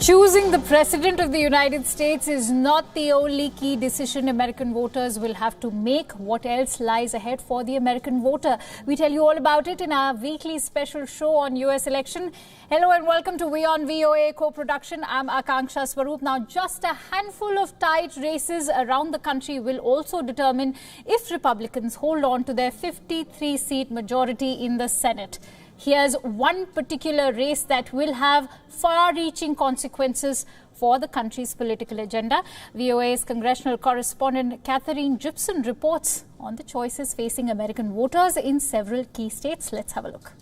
Choosing the President of the United States is not the only key decision American voters will have to make. What else lies ahead for the American voter? We tell you all about it in our weekly special show on US election. Hello and welcome to WION-VOA co-production. I'm Akanksha Swaroop. Now, just a handful of tight races around the country will also determine if Republicans hold on to their 53-seat majority in the Senate. Here's one particular race that will have far-reaching consequences for the country's political agenda. VOA's Congressional Correspondent Katherine Gypson reports on the choices facing American voters in several key states. Let's have a look.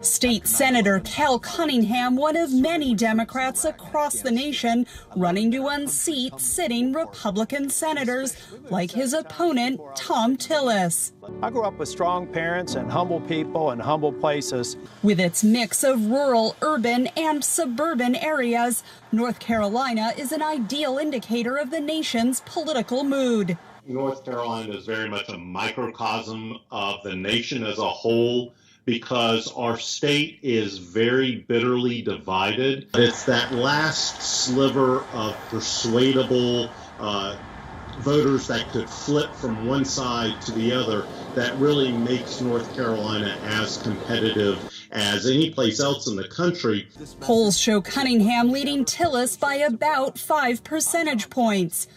State Senator Kell Cunningham, one of many Democrats across the nation, running to unseat sitting Republican senators like his opponent, Thom Tillis. I grew up with strong parents and humble people in humble places. With its mix of rural, urban, and suburban areas, North Carolina is an ideal indicator of the nation's political mood. North Carolina is very much a microcosm of the nation as a whole, because our state is very bitterly divided. It's that last sliver of persuadable voters that could flip from one side to the other that really makes North Carolina as competitive as any place else in the country. Polls show Cunningham leading Tillis by about 5 percentage points.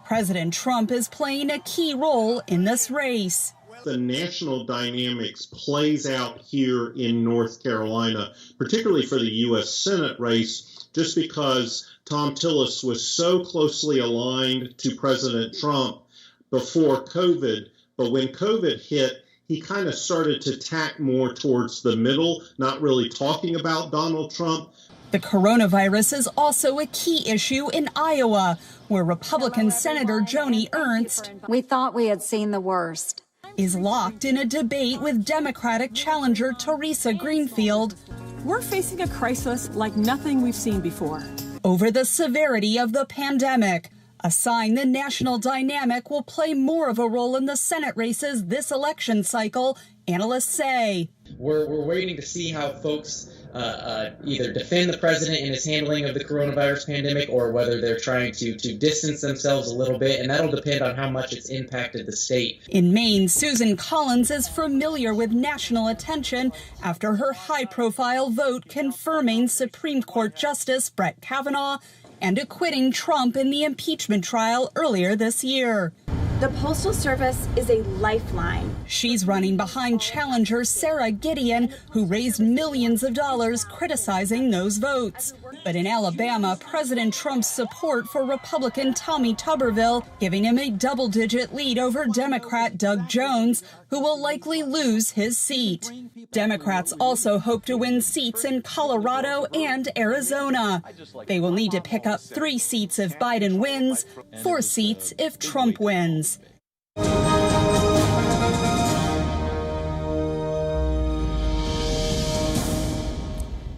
President Trump is playing a key role in this race. The national dynamics plays out here in North Carolina, particularly for the U.S. Senate race, just because Thom Tillis was so closely aligned to President Trump before COVID. But when COVID hit, he kind of started to tack more towards the middle, not really talking about Donald Trump. The coronavirus is also a key issue in Iowa, where Republican Senator Joni Ernst, we thought we had seen the worst, is locked in a debate with Democratic challenger Teresa Greenfield. We're facing a crisis like nothing we've seen before. Over the severity of the pandemic, a sign the national dynamic will play more of a role in the Senate races this election cycle, analysts say. We're waiting to see how folks either defend the president in his handling of the coronavirus pandemic or whether they're trying to distance themselves a little bit, and that'll depend on how much it's impacted the state. In Maine, Susan Collins is familiar with national attention after her high-profile vote confirming Supreme Court Justice Brett Kavanaugh and acquitting Trump in the impeachment trial earlier this year. The Postal Service is a lifeline. She's running behind challenger Sarah Gideon, who raised millions of dollars criticizing those votes. But in Alabama, President Trump's support for Republican Tommy Tuberville, giving him a double-digit lead over Democrat Doug Jones, who will likely lose his seat. Democrats also hope to win seats in Colorado and Arizona. They will need to pick up 3 seats if Biden wins, 4 seats if Trump wins.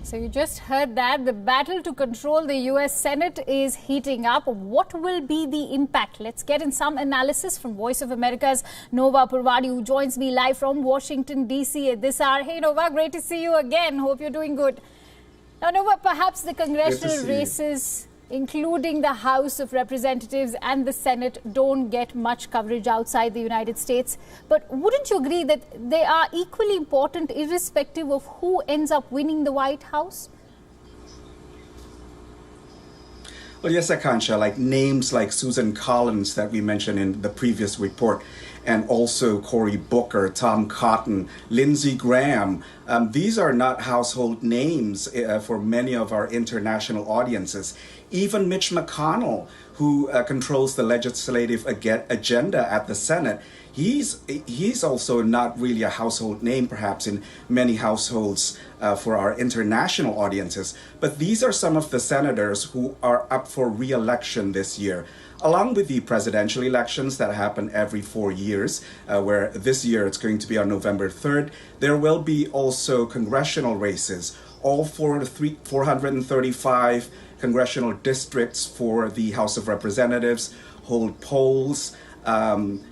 So you just heard that. The battle to control the US Senate is heating up. What will be the impact? Let's get in some analysis from Voice of America's Nova Purwadi, who joins me live from Washington, D.C. at this hour. Hey, Nova, great to see you again. Hope you're doing good. Now, Nova, perhaps the congressional races, including the House of Representatives and the Senate, don't get much coverage outside the United States. But wouldn't you agree that they are equally important irrespective of who ends up winning the White House? Well, yes, Akansha, like names like Susan Collins that we mentioned in the previous report, and also Cory Booker, Tom Cotton, Lindsey Graham. These are not household names for many of our international audiences. Even Mitch McConnell, who controls the legislative agenda at the Senate, he's also not really a household name, perhaps in many households for our international audiences. But these are some of the senators who are up for re-election this year, along with the presidential elections that happen every 4 years, where this year it's going to be on November 3rd. There will be also congressional races. All 435 congressional districts for the House of Representatives hold polls, and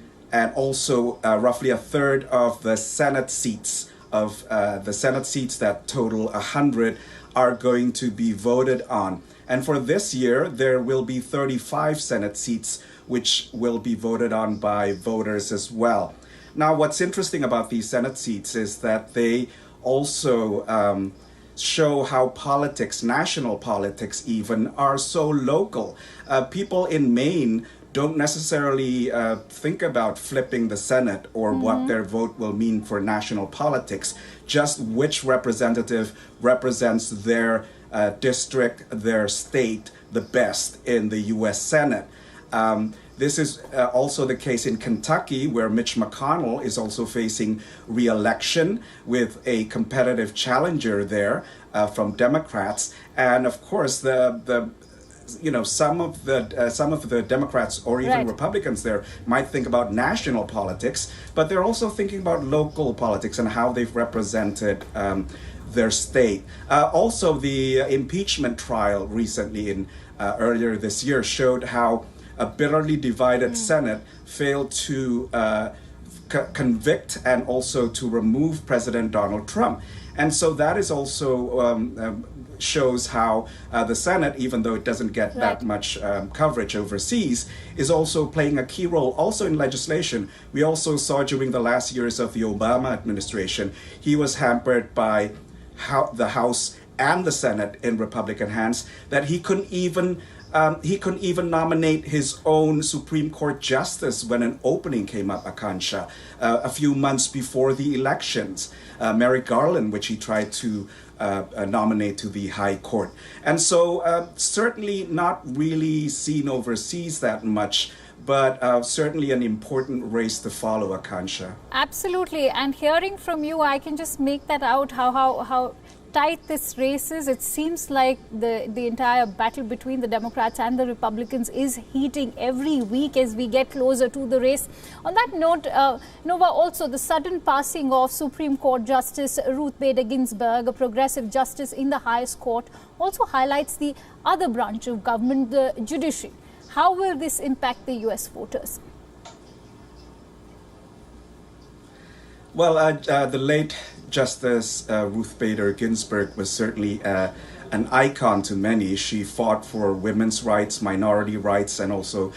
also roughly a third of the Senate seats that total 100 are going to be voted on. And for this year, there will be 35 Senate seats, which will be voted on by voters as well. Now, what's interesting about these Senate seats is that they also show how politics, national politics even, are so local. People in Maine don't necessarily think about flipping the Senate or what their vote will mean for national politics, just which representative represents their district, their state, the best in the U.S. Senate. This is also the case in Kentucky, where Mitch McConnell is also facing re-election with a competitive challenger there from Democrats. And of course, some of the Democrats or even Republicans there might think about national politics, but they're also thinking about local politics and how they've represented their state. Also, the impeachment trial recently earlier this year showed how a bitterly divided Senate failed to convict and also to remove President Donald Trump. And so that is also shows how the Senate, even though it doesn't get that much coverage overseas, is also playing a key role also in legislation. We also saw during the last years of the Obama administration, he was hampered by the House and the Senate in Republican hands, that he couldn't even nominate his own Supreme Court justice when an opening came up, Akansha, a few months before the elections. Merrick Garland, which he tried to nominate to the High Court. And so certainly not really seen overseas that much, but certainly an important race to follow, Akansha. Absolutely. And hearing from you, I can just make that out, how tight this race is. It seems like the entire battle between the Democrats and the Republicans is heating every week as we get closer to the race. On that note, Nova, also the sudden passing of Supreme Court Justice Ruth Bader Ginsburg, a progressive justice in the highest court, also highlights the other branch of government, the judiciary. How will this impact the U.S. voters? Well, the late Justice Ruth Bader Ginsburg was certainly an icon to many. She fought for women's rights, minority rights, and also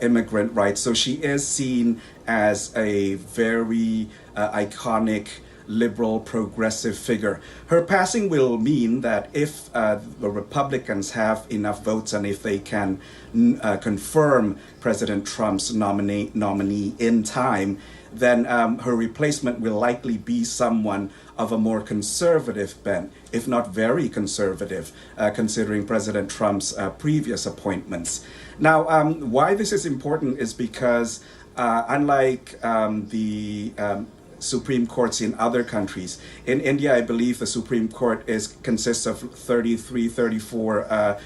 immigrant rights. So she is seen as a very iconic liberal progressive figure. Her passing will mean that if the Republicans have enough votes and if they can confirm President Trump's nominee in time, then her replacement will likely be someone of a more conservative bent, if not very conservative, considering President Trump's previous appointments. Now, why this is important is because unlike the Supreme Courts in other countries, in India, I believe the Supreme Court consists of 33, 34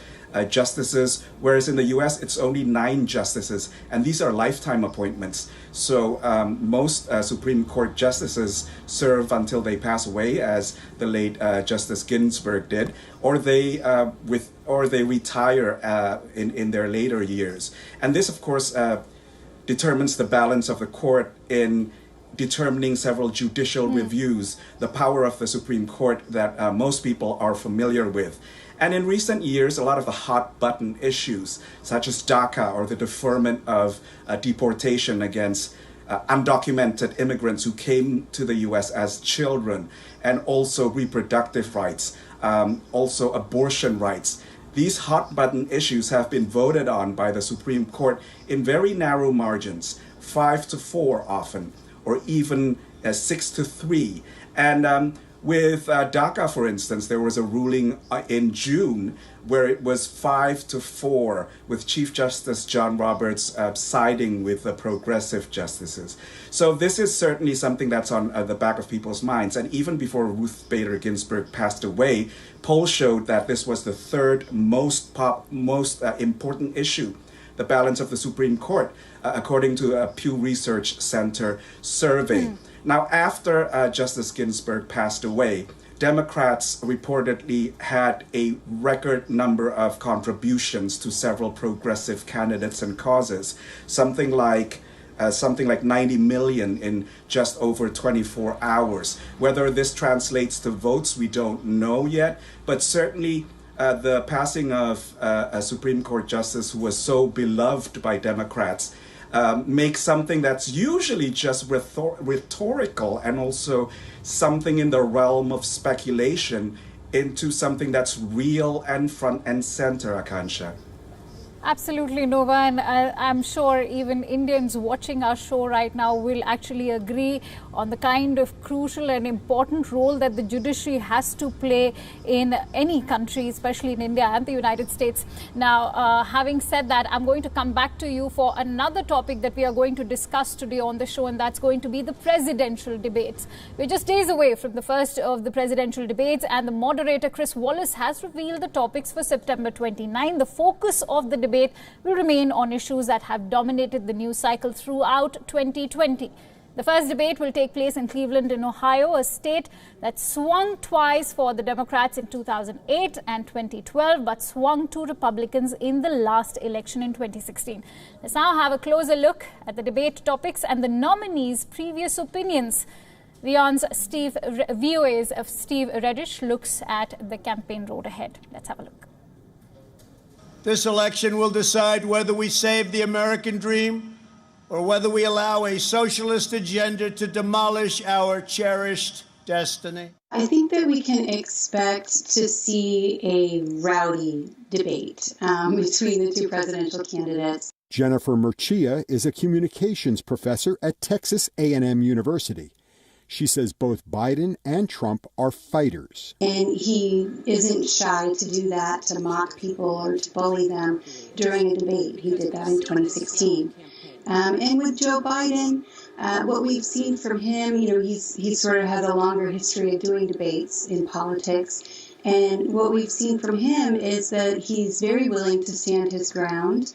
justices, whereas in the US it's only 9 justices, and these are lifetime appointments. So most Supreme Court justices serve until they pass away, as the late Justice Ginsburg did, or they retire in their later years. And this, of course, determines the balance of the court in determining several judicial reviews, the power of the Supreme Court that most people are familiar with. And in recent years, a lot of the hot button issues, such as DACA or the deferment of deportation against undocumented immigrants who came to the US as children, and also reproductive rights, also abortion rights. These hot button issues have been voted on by the Supreme Court in very narrow margins, 5-4 often, or even 6-3. And with DACA, for instance, there was a ruling in June where it was 5-4, with Chief Justice John Roberts siding with the progressive justices. So this is certainly something that's on the back of people's minds. And even before Ruth Bader Ginsburg passed away, polls showed that this was the third most important issue, the balance of the Supreme Court, according to a Pew Research Center survey. Now, after Justice Ginsburg passed away, Democrats reportedly had a record number of contributions to several progressive candidates and causes, something like something like 90 million in just over 24 hours. Whether this translates to votes, we don't know yet, but certainly the passing of a Supreme Court justice who was so beloved by Democrats makes something that's usually just rhetorical and also something in the realm of speculation into something that's real and front and center, Akansha. Absolutely, Nova, and I'm sure even Indians watching our show right now will actually agree on the kind of crucial and important role that the judiciary has to play in any country, especially in India and the United States. Now, having said that, I'm going to come back to you for another topic that we are going to discuss today on the show, and that's going to be the presidential debates. We're just days away from the first of the presidential debates, and the moderator, Chris Wallace, has revealed the topics for September 29. The focus of the debate will remain on issues that have dominated the news cycle throughout 2020. The first debate will take place in Cleveland in Ohio, a state that swung twice for the Democrats in 2008 and 2012, but swung to Republicans in the last election in 2016. Let's now have a closer look at the debate topics and the nominees' previous opinions. WION's VOA's Steve Reddish looks at the campaign road ahead. Let's have a look. This election will decide whether we save the American dream or whether we allow a socialist agenda to demolish our cherished destiny. I think that we can expect to see a rowdy debate between the two presidential candidates. Jennifer Murcia is a communications professor at Texas A&M University. She says both Biden and Trump are fighters. And he isn't shy to do that, to mock people or to bully them during a debate. He did that in 2016. And with Joe Biden, what we've seen from him, he sort of has a longer history of doing debates in politics. And what we've seen from him is that he's very willing to stand his ground.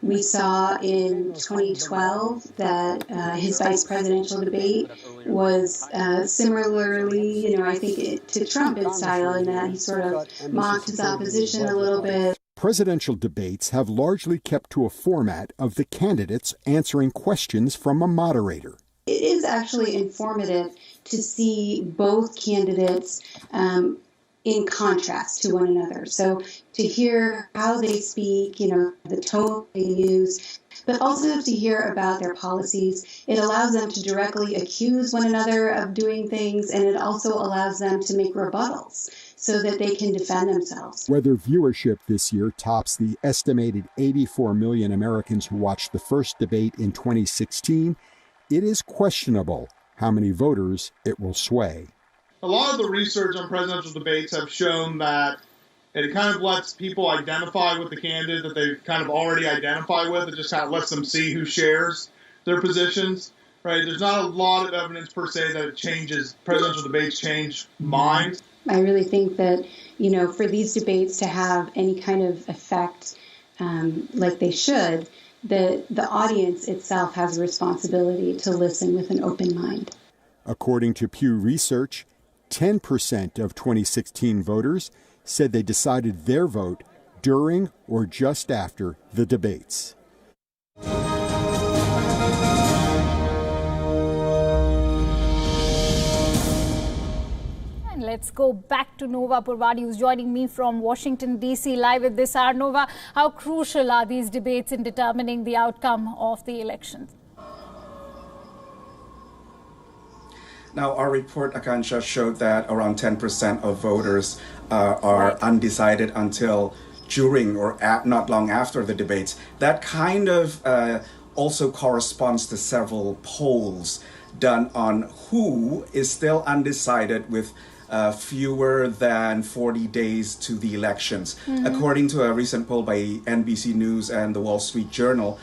We saw in 2012 that his vice presidential debate was similarly, I think, to Trump in style, in that he sort of mocked his opposition a little bit. Presidential debates have largely kept to a format of the candidates answering questions from a moderator. It is actually informative to see both candidates in contrast to one another. So to hear how they speak, the tone they use, but also to hear about their policies. It allows them to directly accuse one another of doing things, and it also allows them to make rebuttals so that they can defend themselves. Whether viewership this year tops the estimated 84 million Americans who watched the first debate in 2016, it is questionable how many voters it will sway. A lot of the research on presidential debates have shown that it kind of lets people identify with the candidate that they kind of already identify with. It just kind of lets them see who shares their positions, right? There's not a lot of evidence per se that it changes, presidential debates change minds. I really think that, for these debates to have any kind of effect like they should, the audience itself has a responsibility to listen with an open mind. According to Pew Research, 10% of 2016 voters said they decided their vote during or just after the debates. Let's go back to Nova Purwadi, who's joining me from Washington, D.C. live at this hour. Nova, how crucial are these debates in determining the outcome of the election? Now, our report, Akansha, showed that around 10% of voters are undecided until during or not long after the debates. That kind of also corresponds to several polls done on who is still undecided with fewer than 40 days to the elections. According to a recent poll by NBC News and the Wall Street Journal,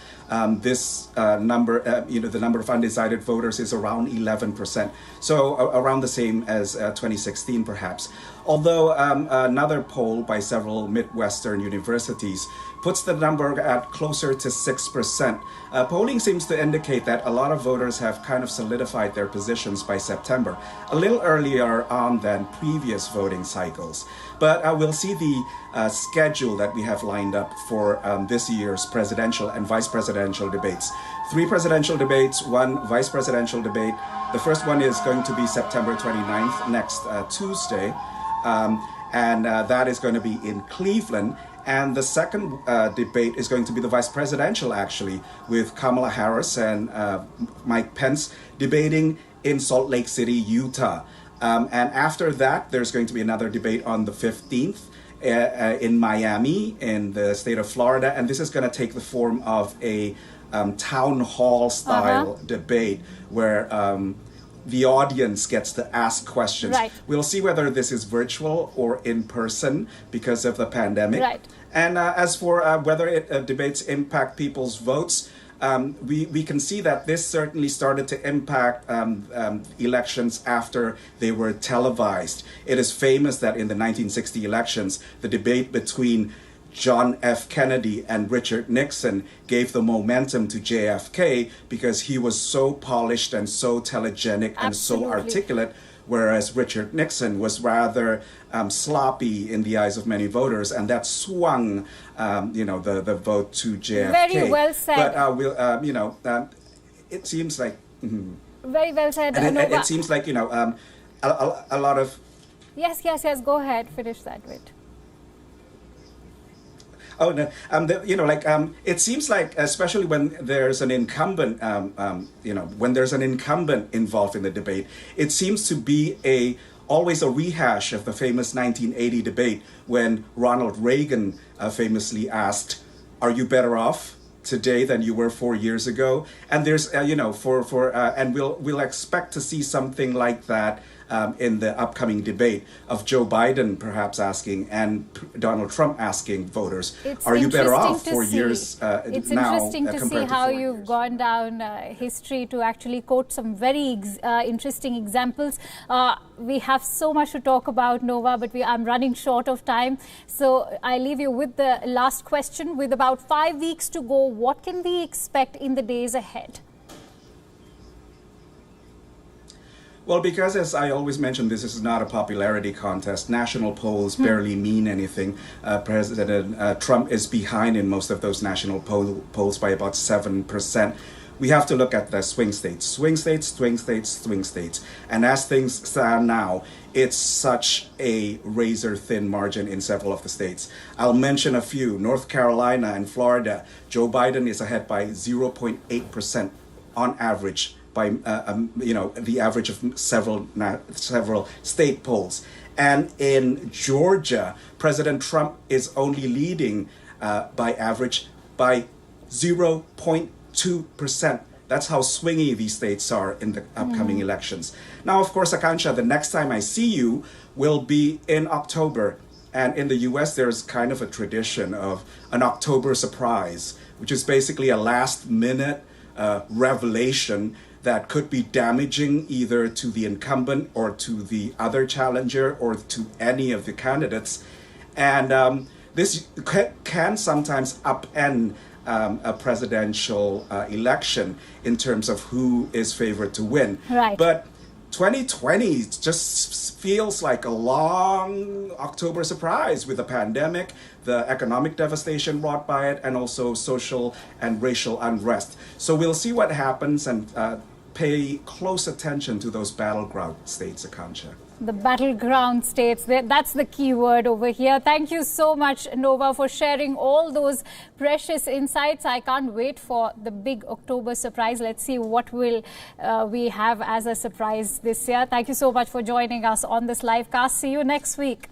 this number, the number of undecided voters is around 11%. So around the same as 2016, perhaps. Although another poll by several Midwestern universities puts the number at closer to 6%. Polling seems to indicate that a lot of voters have kind of solidified their positions by September, a little earlier on than previous voting cycles. But we'll see the schedule that we have lined up for this year's presidential and vice presidential presidential debates. 3 presidential debates, 1 vice presidential debate. The first one is going to be September 29th, next Tuesday, and that is going to be in Cleveland. And the second debate is going to be the vice presidential, actually, with Kamala Harris and Mike Pence debating in Salt Lake City, Utah. And after that, there's going to be another debate on the 15th in Miami, in the state of Florida. And this is going to take the form of a town hall style debate where the audience gets to ask questions. Right. We'll see whether this is virtual or in person because of the pandemic. Right. And as for whether debates impact people's votes, we can see that this certainly started to impact elections after they were televised. It is famous that in the 1960 elections, the debate between John F. Kennedy and Richard Nixon gave the momentum to JFK because he was so polished and so telegenic and so articulate, whereas Richard Nixon was rather sloppy in the eyes of many voters, and that swung, the vote to JFK. Very well said. But it seems like very well said. And it seems like a lot of. Yes. Go ahead. Finish that bit. Oh no! It seems like, especially when there's an incumbent, when there's an incumbent involved in the debate, it seems to be always a rehash of the famous 1980 debate when Ronald Reagan famously asked, "Are you better off today than you were 4 years ago?" And there's, and we'll expect to see something like that. In the upcoming debate of Joe Biden perhaps asking and Donald Trump asking voters, are you better off 4 years now? It's interesting to see how you've gone down history to actually quote some very interesting examples. We have so much to talk about, Nova, but I'm running short of time. So I leave you with the last question. With about 5 weeks to go, what can we expect in the days ahead? Well, because as I always mention, this is not a popularity contest. National polls barely mean anything. President Trump is behind in most of those national polls by about 7%. We have to look at the swing states. And as things stand now, it's such a razor-thin margin in several of the states. I'll mention a few. North Carolina and Florida, Joe Biden is ahead by 0.8% on average, by the average of several state polls. And in Georgia, President Trump is only leading by average by 0.2%. That's how swingy these states are in the upcoming elections. Now, of course, Akansha, the next time I see you will be in October. And in the US, there's kind of a tradition of an October surprise, which is basically a last-minute revelation that could be damaging either to the incumbent or to the other challenger or to any of the candidates. And this can sometimes upend a presidential election in terms of who is favored to win. Right. But 2020 just feels like a long October surprise with the pandemic, the economic devastation wrought by it, and also social and racial unrest. So we'll see what happens and pay close attention to those battleground states, Akansha. The battleground states, that's the key word over here. Thank you so much, Nova, for sharing all those precious insights. I can't wait for the big October surprise. Let's see what will we have as a surprise this year. Thank you so much for joining us on this live cast. See you next week.